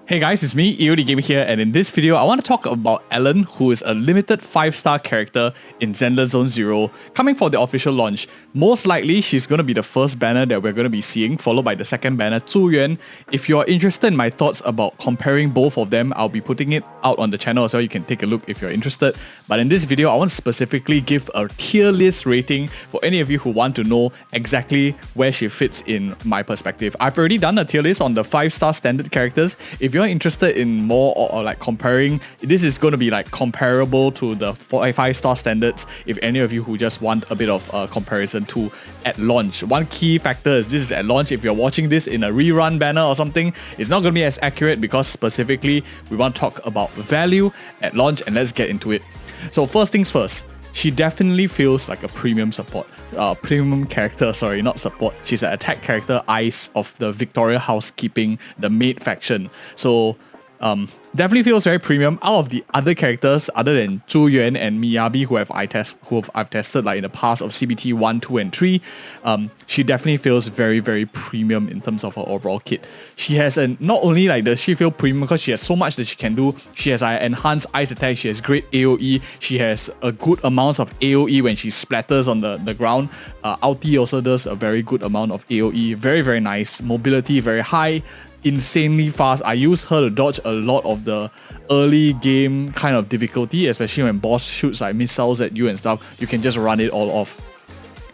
Hey guys, it's me, EODGamer here, and in this video I want to talk about Ellen, who is a limited 5-star character in Zenless Zone 0, coming for the official launch. Most likely, she's going to be the first banner that we're going to be seeing, followed by the second banner, Zhu Yuan. If you're interested in my thoughts about comparing both of them, I'll be putting it out on the channel so you can take a look if you're interested. But in this video, I want to specifically give a tier list rating for any of you who want to know exactly where she fits in my perspective. I've already done a tier list on the 5-star standard characters. If you're interested in more or like comparing, this is going to be like comparable to the 5-star standards if any of you who just want a bit of comparison to at launch. One key factor is this is at launch. If you're watching this in a rerun banner or something, it's not going to be as accurate because specifically we want to talk about value at launch, and let's get into it. So first things first, she definitely feels like a premium character, sorry, not support. She's an attack character, Ice of the Victoria Housekeeping, the maid faction. So definitely feels very premium. Out of the other characters, other than Zhu Yuan and Miyabi, who I've tested like in the past of CBT 1, 2, and 3, she definitely feels very, very premium in terms of her overall kit. She has not only like does she feel premium because she has so much that she can do. She has enhanced ice attack. She has great AoE. She has a good amount of AoE when she splatters on the ground. Ulti also does a very good amount of AoE. Very, very nice. Mobility very high. Insanely fast. I use her to dodge a lot of the early game kind of difficulty, especially when boss shoots like missiles at you and stuff. You can just run it all off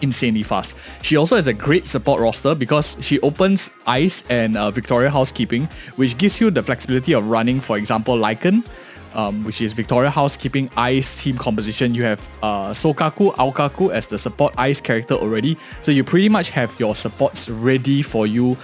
insanely fast. She also has a great support roster because she opens Ice and Victoria Housekeeping, which gives you the flexibility of running, for example, Lycan, which is Victoria Housekeeping Ice team composition. You have Sokaku, Aokaku as the support Ice character already, so you pretty much have your supports ready for you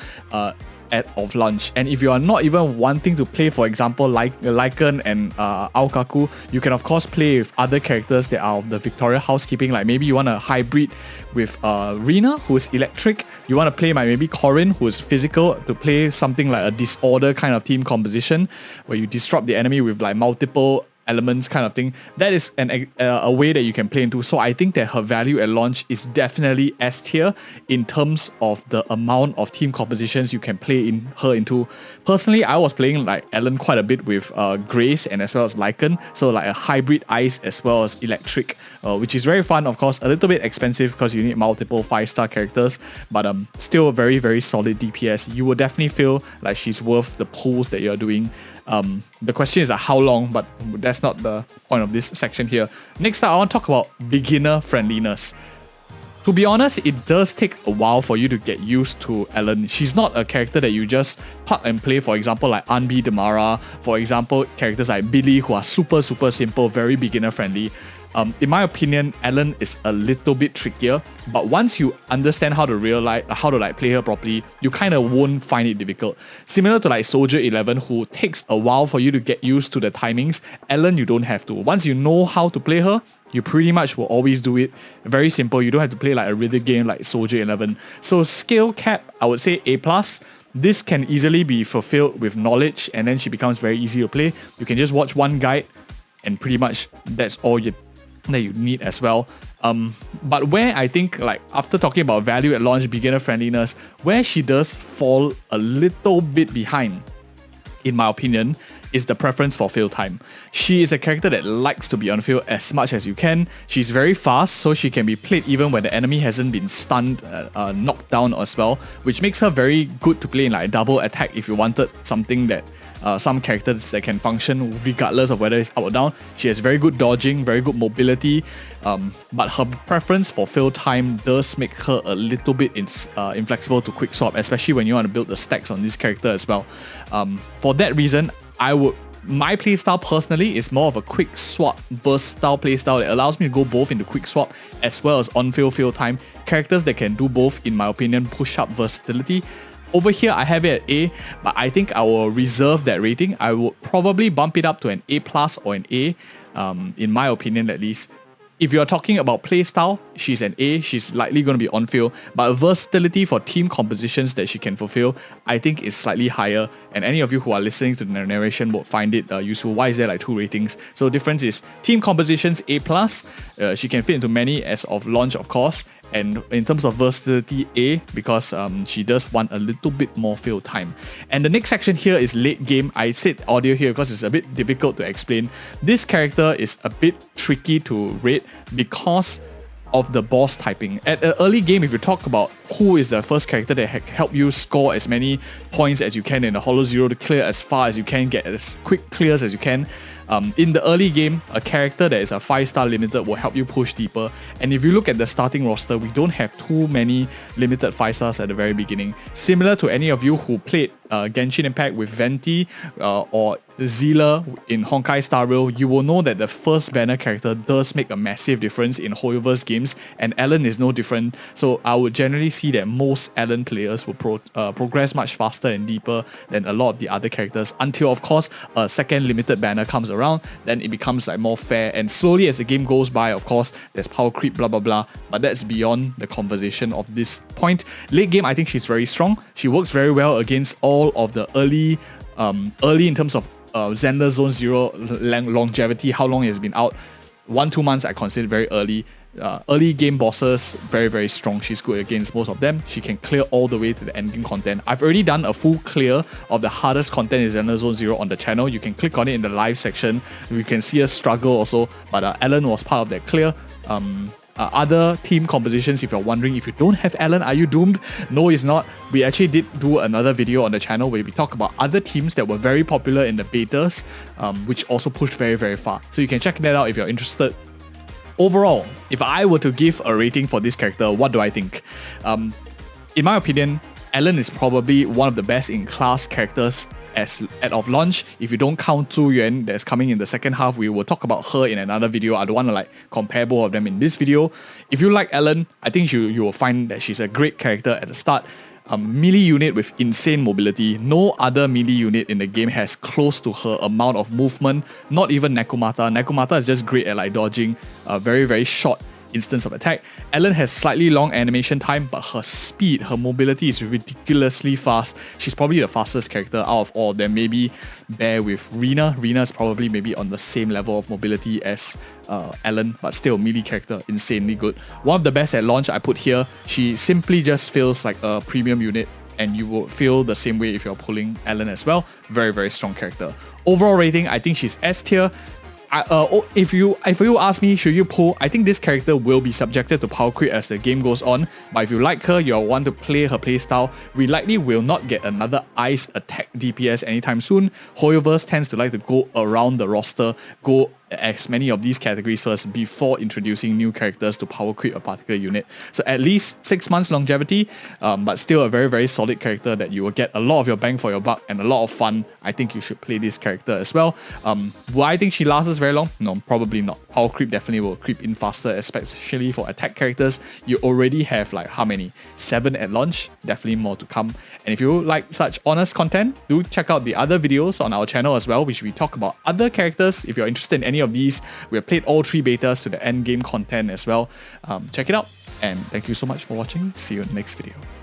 of launch. And if you are not even wanting to play, for example, like Lycan and Aokaku, you can of course play with other characters that are of the Victoria Housekeeping. Like maybe you want a hybrid with Rina, who is electric. You want to play maybe Corin, who is physical, to play something like a disorder kind of team composition where you disrupt the enemy with like multiple elements kind of thing. That is a way that you can play into. So I think that her value at launch is definitely S tier in terms of the amount of team compositions you can play into. Personally, I was playing like Ellen quite a bit with Grace and as well as Lycan, so like a hybrid Ice as well as electric, which is very fun. Of course, a little bit expensive because you need multiple 5-star characters, but still a very, very solid DPS. You will definitely feel like she's worth the pulls that you're doing. The question is how long, but that's not the point of this section here. Next up, I want to talk about beginner friendliness. To be honest, it does take a while for you to get used to Ellen. She's not a character that you just plug and play, for example, like Anbi Damara, for example, characters like Billy, who are super, super simple, very beginner friendly. In my opinion, Ellen is a little bit trickier, but once you understand how to play her properly, you kind of won't find it difficult. Similar to like Soldier 11, who takes a while for you to get used to the timings, Ellen, you don't have to. Once you know how to play her, you pretty much will always do it. Very simple. You don't have to play like a rhythm game like Soldier 11. So skill cap, I would say A+. This can easily be fulfilled with knowledge, and then she becomes very easy to play. You can just watch one guide, and pretty much that's all that you need as well. But where I think, like, after talking about value at launch, beginner friendliness, where she does fall a little bit behind, in my opinion, is the preference for field time. She is a character that likes to be on field as much as you can. She's very fast, so she can be played even when the enemy hasn't been stunned, knocked down as well, which makes her very good to play in like double attack if you wanted something that some characters that can function regardless of whether it's up or down. She has very good dodging, very good mobility, but her preference for field time does make her a little bit inflexible to quick swap, especially when you want to build the stacks on this character as well. For that reason, my playstyle personally is more of a quick swap, versatile playstyle that allows me to go both into quick swap as well as on-field field time. Characters that can do both, in my opinion, push up versatility. Over here, I have it at A, but I think I will reserve that rating. I would probably bump it up to an A+ or an A, in my opinion at least. If you're talking about playstyle, she's an A, she's likely going to be on field, but versatility for team compositions that she can fulfill, I think is slightly higher, and any of you who are listening to the narration would find it useful. Why is there like 2 ratings? So the difference is team compositions A+, she can fit into many as of launch of course, and in terms of versatility, A, because she does want a little bit more field time. And the next section here is late game. I said audio here because it's a bit difficult to explain. This character is a bit tricky to rate because of the boss typing. At an early game, if you talk about who is the first character that help you score as many points as you can in the Hollow Zero, to clear as far as you can, get as quick clears as you can, in the early game, a character that is a 5-star limited will help you push deeper. And if you look at the starting roster, we don't have too many limited 5-stars at the very beginning. Similar to any of you who played Genshin Impact with Venti or Zilla in Honkai Star Rail, you will know that the first banner character does make a massive difference in Hoyoverse games, and Alan is no different. So I would generally see that most Alan players will progress much faster and deeper than a lot of the other characters, until of course a second limited banner comes around. Then it becomes like more fair, and slowly as the game goes by, of course there's power creep, blah blah blah, but that's beyond the conversation of this point. Late game, I think she's very strong. She works very well against all of the early in terms of Zenless Zone Zero longevity, how long it has been out. 1-2 months I consider very early. Early game bosses, very strong. She's good against most of them. She can clear all the way to the end game content. I've already done a full clear of the hardest content in Zenless Zone Zero on the channel. You can click on it in the live section. You can see us struggle also, but Alan was part of that clear. Other team compositions, if you're wondering, if you don't have Alan, are you doomed? No, it's not. We actually did do another video on the channel where we talk about other teams that were very popular in the betas, which also pushed very far. So you can check that out if you're interested. Overall, if I were to give a rating for this character, what do I think? In my opinion, Alan is probably one of the best in class characters as of launch. If you don't count Zhu Yuan that's coming in the second half, we will talk about her in another video. I don't want to like compare both of them in this video. If you like Alan, I think you will find that she's a great character at the start. A melee unit with insane mobility. No other melee unit in the game has close to her amount of movement. Not even Nekomata. Nekomata is just great at like dodging a very short instance of attack. Alan has slightly long animation time, but her speed, her mobility is ridiculously fast. She's probably the fastest character out of all of them. Maybe bear with Rina. Rina is probably maybe on the same level of mobility as Alan, but still melee character, insanely good. One of the best at launch I put here. She simply just feels like a premium unit, and you will feel the same way if you're pulling Alan as well. Very strong character. Overall rating, I think she's S tier. If you ask me, should you pull, I think this character will be subjected to power creep as the game goes on. But if you like her, you want to play her playstyle, we likely will not get another ice attack DPS anytime soon. Hoyoverse tends to like to go around the roster, go as many of these categories first before introducing new characters to power creep a particular unit. So at least 6 months longevity, but still a very solid character that you will get a lot of your bang for your buck and a lot of fun. I think you should play this character as well. Will I think she lasts very long? No, probably not. Power creep definitely will creep in faster, especially for attack characters. You already have like how many? 7 at launch, definitely more to come. And if you like such honest content, do check out the other videos on our channel as well, which we talk about other characters. If you're interested in any of these, we have played all 3 betas to the end game content as well. Check it out, and thank you so much for watching. See you in the next video.